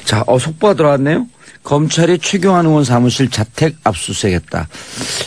자, 속보가 들어왔네요. 검찰이 최경환 의원 사무실 자택 압수수색했다.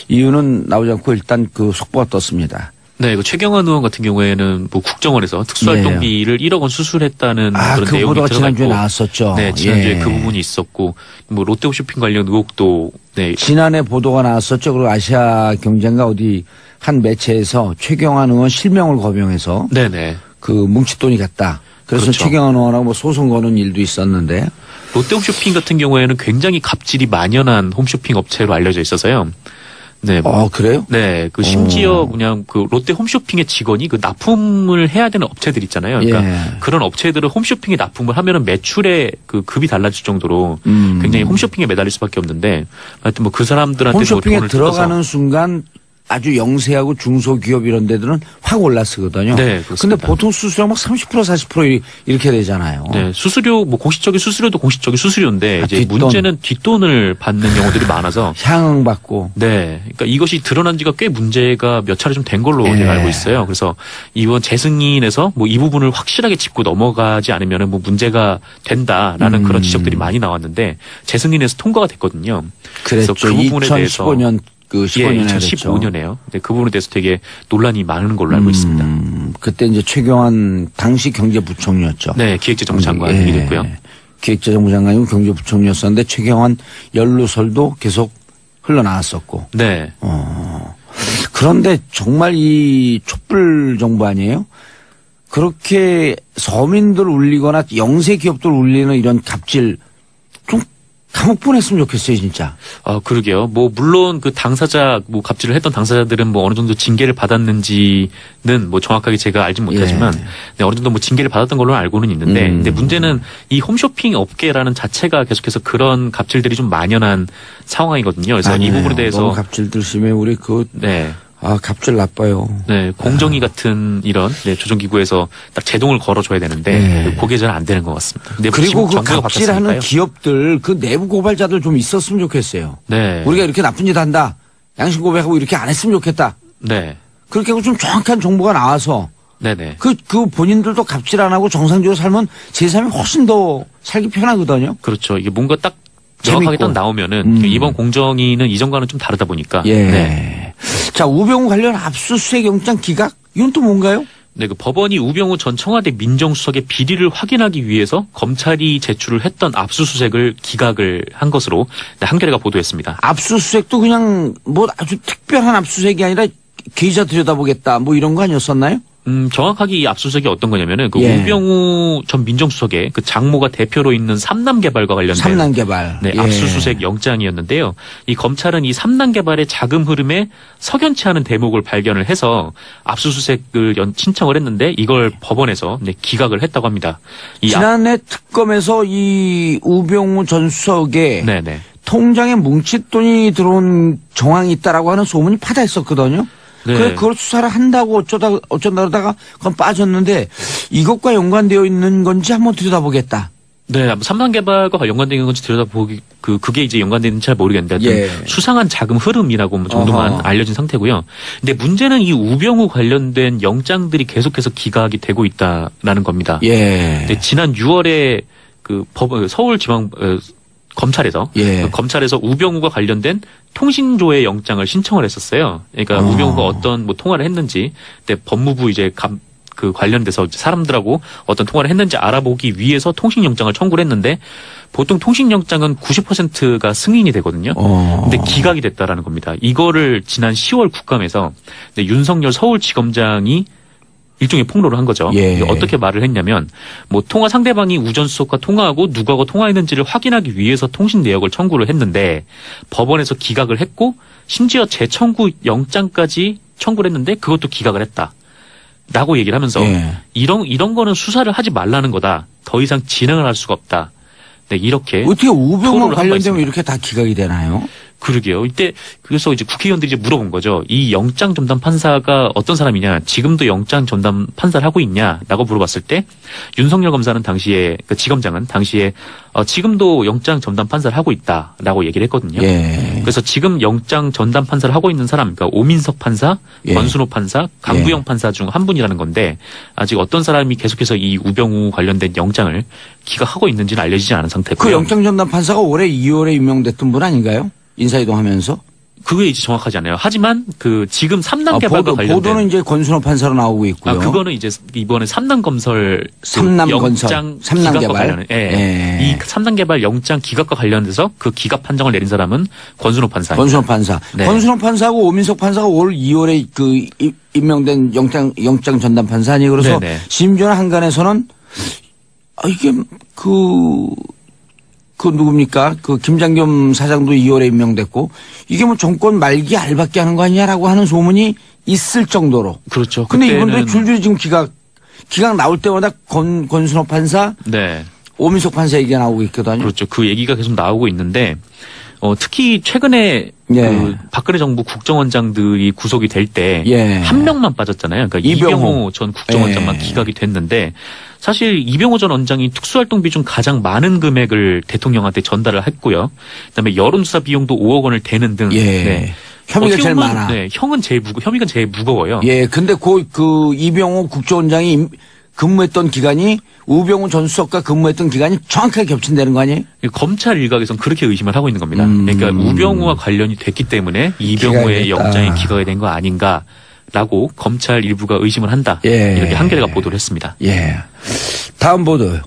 이유는 나오지 않고 일단 그 속보가 떴습니다. 네, 그 최경환 의원 같은 경우에는 뭐 국정원에서 특수활동비를 1억 원 수술했다는 그런 그 내용이 보도가 들어가 있고, 지난주에 나왔었죠. 네, 지난주에 그 부분이 있었고, 뭐 롯데홈쇼핑 관련 의혹도 네. 지난해 보도가 나왔었죠. 그리고 아시아 경제인가 어디 한 매체에서 최경환 의원 실명을 거명해서 네네. 그 뭉칫돈이 갔다. 그래서 그렇죠. 최경환 의원하고 뭐 소송 거는 일도 있었는데. 롯데홈쇼핑 같은 경우에는 굉장히 갑질이 만연한 홈쇼핑 업체로 알려져 있어서요. 네. 그래요? 네. 그 심지어 그냥 그 롯데 홈쇼핑의 직원이 그 납품을 해야 되는 업체들 있잖아요. 그러니까 그런 업체들은 홈쇼핑에 납품을 하면은 매출의 그 급이 달라질 정도로 굉장히 홈쇼핑에 매달릴 수밖에 없는데 하여튼 뭐 그 사람들한테 홈쇼핑에 돈을 들어가는 순간 아주 영세하고 중소기업 이런 데들은 확 올라서거든요. 네, 그렇습니다. 근데 보통 수수료 막 30% 40% 이렇게 되잖아요. 네, 수수료 뭐 공식적인 수수료도 공식적인 수수료인데 이제 뒷돈. 문제는 뒷돈을 받는 경우들이 많아서 향응받고. 네, 그러니까 이것이 드러난 지가 꽤 문제가 몇 차례 좀 된 걸로 제가 알고 있어요. 그래서 이번 재승인에서 뭐 이 부분을 확실하게 짚고 넘어가지 않으면은 뭐 문제가 된다라는 그런 지적들이 많이 나왔는데 재승인에서 통과가 됐거든요. 그래서 그 부분에 대해서 2015년 그 15년에 2015년에요. 그 부분에 대해서 되게 논란이 많은 걸로 알고 있습니다. 그때 이제 최경환 당시 경제부총리였죠. 네, 기획재정부 장관이 됐고요. 기획재정부 장관이고 경제부총리였었는데 최경환 연루설도 계속 흘러나왔었고. 네. 그런데 정말 이 촛불 정부 아니에요? 그렇게 서민들 울리거나 영세 기업들 울리는 이런 갑질 좀 감옥 보냈으면 좋겠어요, 진짜. 그러게요. 뭐, 물론 그 당사자, 뭐, 갑질을 했던 당사자들은 뭐 어느 정도 징계를 받았는지는 뭐 정확하게 제가 알진 못하지만, 네, 어느 정도 뭐 징계를 받았던 걸로 알고는 있는데, 근데 문제는 이 홈쇼핑 업계라는 자체가 계속해서 그런 갑질들이 좀 만연한 상황이거든요. 그래서 이 부분에 대해서. 너무 갑질들 심해. 우리 네. 갑질 나빠요. 네, 공정위 같은 이런 조정기구에서 딱 제동을 걸어줘야 되는데 그게 잘 안 되는 것 같습니다. 근데 그리고 그 갑질하는 기업들 그 내부 고발자들 좀 있었으면 좋겠어요. 네, 우리가 이렇게 나쁜 짓 한다. 양심 고백하고 이렇게 안 했으면 좋겠다. 네, 그렇게 하고 좀 정확한 정보가 나와서 네네. 그 본인들도 갑질 안 하고 정상적으로 살면 제 삶이 훨씬 더 살기 편하거든요. 그렇죠. 이게 뭔가 딱 정확하게 딱 나오면은 이번 공정위는 이전과는 좀 다르다 보니까. 네. 자, 우병우 관련 압수수색 영장 기각? 이건 또 뭔가요? 네, 그 법원이 우병우 전 청와대 민정수석의 비리를 확인하기 위해서 검찰이 제출을 했던 압수수색을 기각을 한 것으로 한겨레가 보도했습니다. 압수수색도 그냥 뭐 아주 특별한 압수수색이 아니라 계좌 들여다보겠다 뭐 이런 거 아니었었나요? 정확하게 이 압수수색이 어떤 거냐면은 그 우병우 전 민정수석의 그 장모가 대표로 있는 삼남개발과 관련된 삼남개발 압수수색 영장이었는데요. 이 검찰은 이 삼남개발의 자금 흐름에 석연치 않은 대목을 발견을 해서 압수수색을 신청을 했는데 이걸 법원에서 기각을 했다고 합니다. 지난해 특검에서 이 우병우 전 수석의 통장에 뭉칫돈이 들어온 정황이 있다라고 하는 소문이 파다했었거든요. 네. 그래, 그걸 수사를 한다고 어쩐다가 그건 빠졌는데 이것과 연관되어 있는 건지 한번 들여다보겠다. 네, 삼남개발과 연관된 건지 들여다보기, 그게 이제 연관되는지 잘 모르겠는데, 수상한 자금 흐름이라고 정도만 알려진 상태고요. 근데 문제는 이 우병우 관련된 영장들이 계속해서 기각이 되고 있다라는 겁니다. 근데 지난 6월에 서울지방, 검찰에서 검찰에서 우병우가 관련된 통신조회 영장을 신청을 했었어요. 그러니까 우병우가 어떤 뭐 통화를 했는지, 근데 법무부 이제 그 관련돼서 사람들하고 어떤 통화를 했는지 알아보기 위해서 통신영장을 청구를 했는데 보통 통신영장은 90%가 승인이 되거든요. 근데 기각이 됐다라는 겁니다. 이거를 지난 10월 국감에서 윤석열 서울지검장이 일종의 폭로를 한 거죠. 어떻게 말을 했냐면 뭐 통화 상대방이 우전 수석과 통화하고 누구하고 통화했는지를 확인하기 위해서 통신 내역을 청구를 했는데 법원에서 기각을 했고 심지어 재청구 영장까지 청구를 했는데 그것도 기각을 했다. 라고 얘기를 하면서 이런 거는 수사를 하지 말라는 거다. 더 이상 진행을 할 수가 없다. 네, 이렇게 어떻게 우병우 관련되면 이렇게 다 기각이 되나요? 그러게요. 이때 그래서 이제 국회의원들이 이제 물어본 거죠. 이 영장 전담 판사가 어떤 사람이냐, 지금도 영장 전담 판사를 하고 있냐라고 물어봤을 때 윤석열 검사는 당시에 그 지검장은 당시에 지금도 영장 전담 판사를 하고 있다라고 얘기를 했거든요. 예. 그래서 지금 영장 전담 판사를 하고 있는 사람, 그러니까 오민석 판사, 예. 권순호 판사, 강부영 판사 중 한 분이라는 건데 아직 어떤 사람이 계속해서 이 우병우 관련된 영장을 기각하고 있는지는 알려지지 않은 상태고요. 그 영장 전담 판사가 올해 2월에 임명됐던 분 아닌가요? 인사이동하면서? 그게 이제 정확하지 않아요. 하지만 그 지금 3단 개발과 관련된 보도는 이제 권순호 판사로 나오고 있고요. 그거는 이제 이번에 3단 건설 3단 영장 3단 개발. 이 3단 개발 영장 기각과 관련돼서 그 기각 판정을 내린 사람은 권순호 판사입니다. 권순호 판사. 네. 권순호 판사하고 오민석 판사가 올 2월에 그 임명된 영장 전담 판사 아니에요. 그래서 네네. 심지어는 한간에서는 이게 그 누굽니까? 그 김장겸 사장도 2월에 임명됐고 이게 뭐 정권 말기 알박기 하는 거 아니냐라고 하는 소문이 있을 정도로. 그렇죠. 근데 이분들이 줄줄이 지금 기각 나올 때마다 권순호 판사, 네. 오민석 판사 얘기가 나오고 있거든요. 그렇죠. 그 얘기가 계속 나오고 있는데 특히 최근에 예. 그 박근혜 정부 국정원장들이 구속이 될 때 한 예. 명만 빠졌잖아요. 그러니까 이병호 전 국정원장만 예. 기각이 됐는데 사실 이병호 전 원장이 특수활동비 중 가장 많은 금액을 대통령한테 전달을 했고요. 그다음에 여론조사 비용도 5억 원을 대는 등. 예. 네. 혐의가 제일 많아. 네, 혐의가 제일 무거워요. 예. 근데 그 이병호 국정원장이 근무했던 기간이 우병우 전 수석과 근무했던 기간이 정확하게 겹친다는 거 아니에요? 검찰 일각에서는 그렇게 의심을 하고 있는 겁니다. 그러니까 우병우와 관련이 됐기 때문에 이병우의 영장이 기각이 된 거 아닌가라고 검찰 일부가 의심을 한다. 예. 이렇게 한겨레가 보도를 했습니다. 예. 다음 보도요.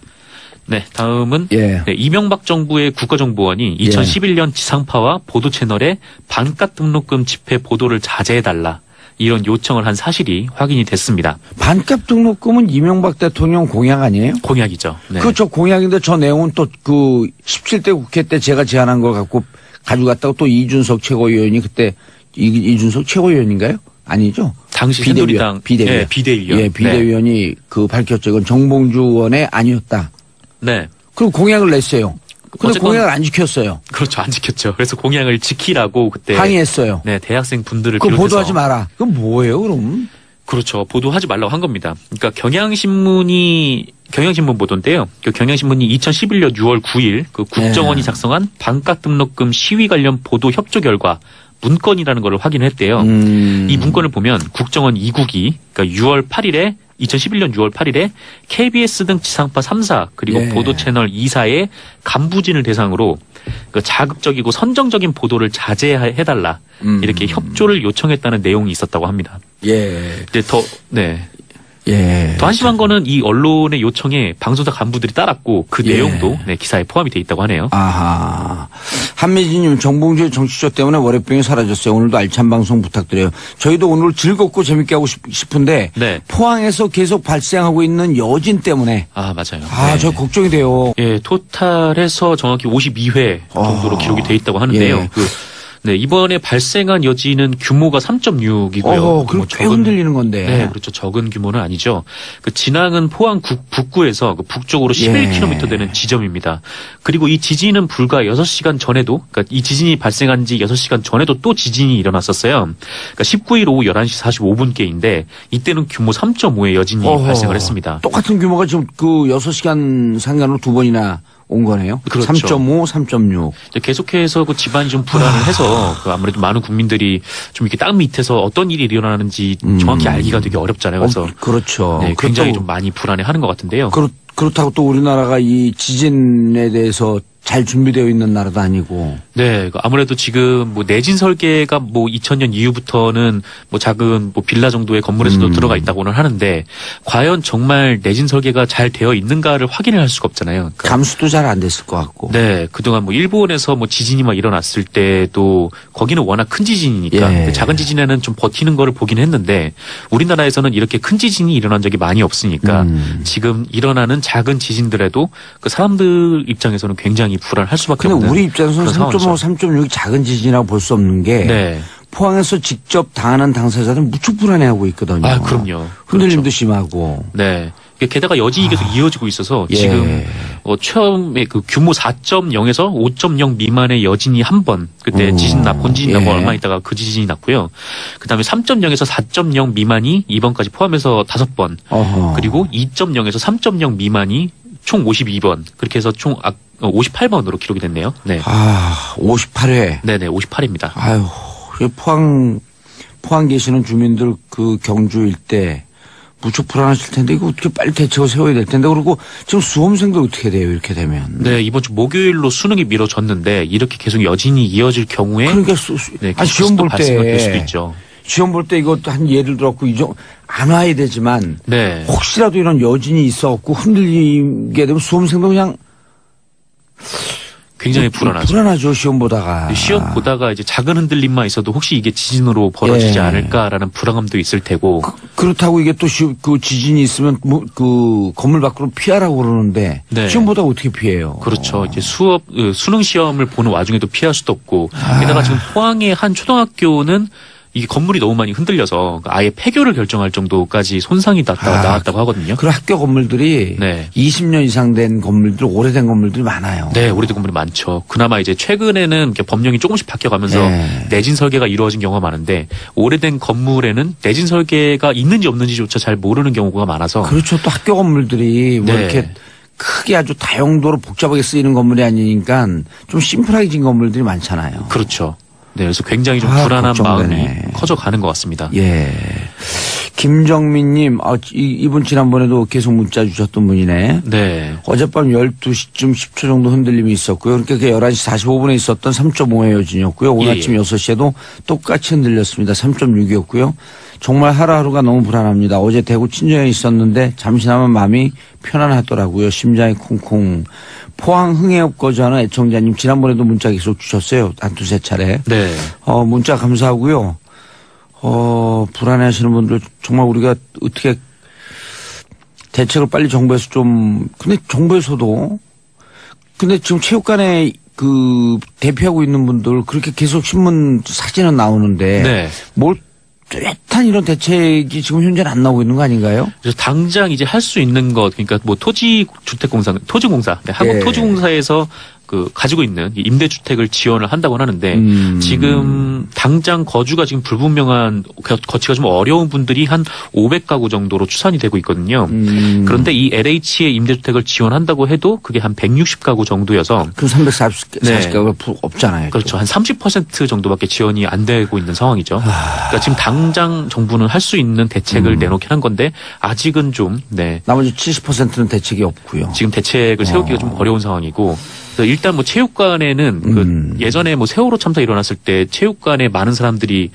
네, 다음은 예. 네, 이명박 정부의 국가정보원이 2011년 지상파와 보도 채널에 반값 등록금 집회 보도를 자제해달라. 이런 요청을 한 사실이 확인이 됐습니다. 반값 등록금은 이명박 대통령 공약 아니에요? 공약이죠. 네. 그렇죠. 공약인데 저 내용은 또 그 17대 국회 때 제가 제안한 걸 갖고 가져갔다고 또 이준석 최고위원이 그때 이준석 최고위원인가요? 아니죠. 당시 새누리당 비대위원. 네, 비대위원. 예, 비대위원이 그 밝혔죠. 이건 정봉주 의원의 아니었다. 네. 그리고 공약을 냈어요. 근데 공약을 안 지켰어요. 그렇죠. 안 지켰죠. 그래서 공약을 지키라고 그때 항의했어요. 네, 대학생 분들을 그거 비롯해서 보도하지 마라. 그건 뭐예요, 그럼? 그렇죠. 보도하지 말라고 한 겁니다. 그러니까 경향신문 보도인데요. 그 경향신문이 2011년 6월 9일 그 국정원이 작성한 반값 등록금 시위 관련 보도 협조 결과 문건이라는 걸 확인했대요. 이 문건을 보면 국정원 2국이 그러니까 2011년 6월 8일에 KBS 등 지상파 3사 그리고 보도채널 2사의 간부진을 대상으로 그 자극적이고 선정적인 보도를 자제해달라 이렇게 협조를 요청했다는 내용이 있었다고 합니다. 예. 이제 더 한심한 거는 이 언론의 요청에 방송사 간부들이 따랐고 그 내용도 기사에 포함이 돼 있다고 하네요. 아하. 한미진님 정봉주의 정치쇼 때문에 월요병이 사라졌어요. 오늘도 알찬 방송 부탁드려요. 저희도 오늘 즐겁고 재밌게 하고 싶은데 포항에서 계속 발생하고 있는 여진 때문에 맞아요. 저 걱정이 돼요. 예, 토탈에서 정확히 52회 정도로 기록이 돼 있다고 하는데요. 이번에 발생한 여진은 규모가 3.6이고요. 그럼 꽤 흔들리는 건데. 네, 그렇죠. 적은 규모는 아니죠. 그 진앙은 포항 북구에서 그 북쪽으로 11km 되는 지점입니다. 그리고 이 지진은 불과 6시간 전에도, 그러니까 이 지진이 발생한 지 6시간 전에도 또 지진이 일어났었어요. 그러니까 19일 오후 11시 45분께인데 이때는 규모 3.5의 여진이 발생을 했습니다. 똑같은 규모가 지금 그 6시간 상간으로 두 번이나 온 거네요. 그렇죠. 3.5, 3.6. 계속해서 그 집안이 좀 불안을 해서 그 아무래도 많은 국민들이 좀 이렇게 땅 밑에서 어떤 일이 일어나는지 정확히 알기가 되게 어렵잖아요. 그래서 그렇죠. 네, 굉장히 좀 많이 불안해하는 것 같은데요. 그렇다고 또 우리나라가 이 지진에 대해서 잘 준비되어 있는 나라도 아니고. 네, 아무래도 지금 뭐 내진 설계가 뭐 2000년 이후부터는 뭐 작은 뭐 빌라 정도의 건물에서도 들어가 있다고는 하는데 과연 정말 내진 설계가 잘 되어 있는가를 확인을 할 수가 없잖아요. 그러니까 감수도 잘 안 됐을 것 같고. 네, 그동안 뭐 일본에서 뭐 지진이 막 일어났을 때도 거기는 워낙 큰 지진이니까 작은 지진에는 좀 버티는 거를 보긴 했는데 우리나라에서는 이렇게 큰 지진이 일어난 적이 많이 없으니까 지금 일어나는 작은 지진들에도 그 사람들 입장에서는 굉장히 불안할 수밖에 없는. 근데 우리 입장에서는 3.5, 3.6이 작은 지진이라고 볼 수 없는 게 포항에서 직접 당하는 당사자들은 무척 불안해하고 있거든요. 그럼요. 흔들림도 심하고. 네. 게다가 여진이 계속 이어지고 있어서 지금 처음에 그 규모 4.0에서 5.0 미만의 여진이 한 번 그때 본지진 나고 얼마 있다가 그 지진이 났고요. 그다음에 3.0에서 4.0 미만이 이번까지 포함해서 5번 그리고 2.0에서 3.0 미만이 총 52번 그렇게 해서 총 58번으로 기록이 됐네요. 네. 58회. 네네 58회입니다. 아유 포항 계시는 주민들 그 경주 일대 무척 불안하실 텐데 이거 어떻게 빨리 대책을 세워야 될 텐데 그리고 지금 수험생들 어떻게 돼요 이렇게 되면? 네 이번 주 목요일로 수능이 미뤄졌는데 이렇게 계속 여진이 이어질 경우에 그러니까 시험 볼 때 수도 있죠. 시험 볼 때 이것도 한 예를 들었고 안 와야 되지만 혹시라도 이런 여진이 있어갖고 흔들리게 되면 수험생도 그냥 굉장히 불안하죠. 불안하죠, 시험 보다가. 시험 보다가 이제 작은 흔들림만 있어도 혹시 이게 지진으로 벌어지지 않을까라는 불안감도 있을 테고. 그렇다고 이게 또 그 지진이 있으면 그 건물 밖으로 피하라고 그러는데 시험 보다가 어떻게 피해요? 그렇죠. 이제 수능 시험을 보는 와중에도 피할 수도 없고. 게다가 지금 포항의 한 초등학교는 이게 건물이 너무 많이 흔들려서 아예 폐교를 결정할 정도까지 손상이 나왔다고 하거든요. 그리고 학교 건물들이 20년 이상 된 건물들, 오래된 건물들이 많아요. 네, 오래된 건물이 많죠. 그나마 이제 최근에는 법령이 조금씩 바뀌어가면서 내진 설계가 이루어진 경우가 많은데 오래된 건물에는 내진 설계가 있는지 없는지조차 잘 모르는 경우가 많아서. 그렇죠. 또 학교 건물들이 뭐 이렇게 크게 아주 다용도로 복잡하게 쓰이는 건물이 아니니까 좀 심플하게 진 건물들이 많잖아요. 그렇죠. 네, 그래서 굉장히 좀 불안한 마음이 커져가는 것 같습니다. 예. 김정민님, 이분 지난번에도 계속 문자 주셨던 분이네. 네. 어젯밤 12시쯤 10초 정도 흔들림이 있었고요. 그러니까 11시 45분에 있었던 3.5의 여진이었고요. 오늘 아침 6시에도 똑같이 흔들렸습니다. 3.6이었고요. 정말 하루하루가 너무 불안합니다. 어제 대구 친정에 있었는데 잠시나마 마음이 편안하더라고요. 심장이 쿵쿵. 포항 흥해업 거주하는 애청자님 지난번에도 문자 계속 주셨어요. 한 두세 차례. 네. 문자 감사하고요. 불안해하시는 분들 정말 우리가 어떻게 대책을 빨리 정부에서 근데 정부에서도 근데 지금 체육관에 대피하고 있는 분들 그렇게 계속 신문 사진은 나오는데 뭘 뚜렷한 이런 대책이 지금 현재는 안 나오고 있는 거 아닌가요? 그래서 당장 이제 할 수 있는 것, 그러니까 뭐 토지공사, 한국토지공사에서 가지고 있는 임대주택을 지원을 한다고 하는데 지금 당장 거주가 지금 불분명한 거치가 좀 어려운 분들이 한 500가구 정도로 추산이 되고 있거든요. 그런데 이 LH의 임대주택을 지원한다고 해도 그게 한 160가구 정도여서 그 340가구가 없잖아요. 그렇죠. 한 30% 정도밖에 지원이 안 되고 있는 상황이죠. 그러니까 지금 당장 정부는 할 수 있는 대책을 내놓긴 한 건데 아직은 좀 나머지 70%는 대책이 없고요. 지금 대책을 세우기가 좀 어려운 상황이고 일단 뭐 체육관에는 예전에 뭐 세월호 참사 일어났을 때 체육관에 많은 사람들이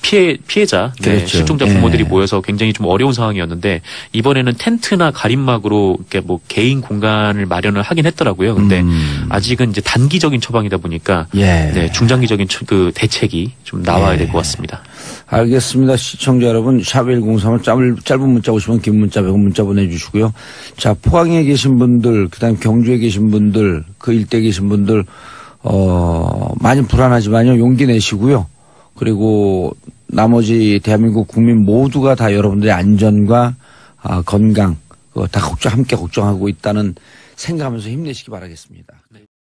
피해자, 실종자 부모들이 모여서 굉장히 좀 어려운 상황이었는데 이번에는 텐트나 가림막으로 이렇게 뭐 개인 공간을 마련을 하긴 했더라고요. 근데 아직은 이제 단기적인 처방이다 보니까 중장기적인 대책이 좀 나와야 될 것 같습니다. 알겠습니다. 시청자 여러분, 샵1035 짧은 문자 오시면 긴 문자 100원 문자 보내주시고요. 자, 포항에 계신 분들, 그다음 경주에 계신 분들, 그 일대에 계신 분들 많이 불안하지만요. 용기 내시고요. 그리고 나머지 대한민국 국민 모두가 다 여러분들의 안전과 건강 다 함께 걱정하고 있다는 생각하면서 힘내시기 바라겠습니다.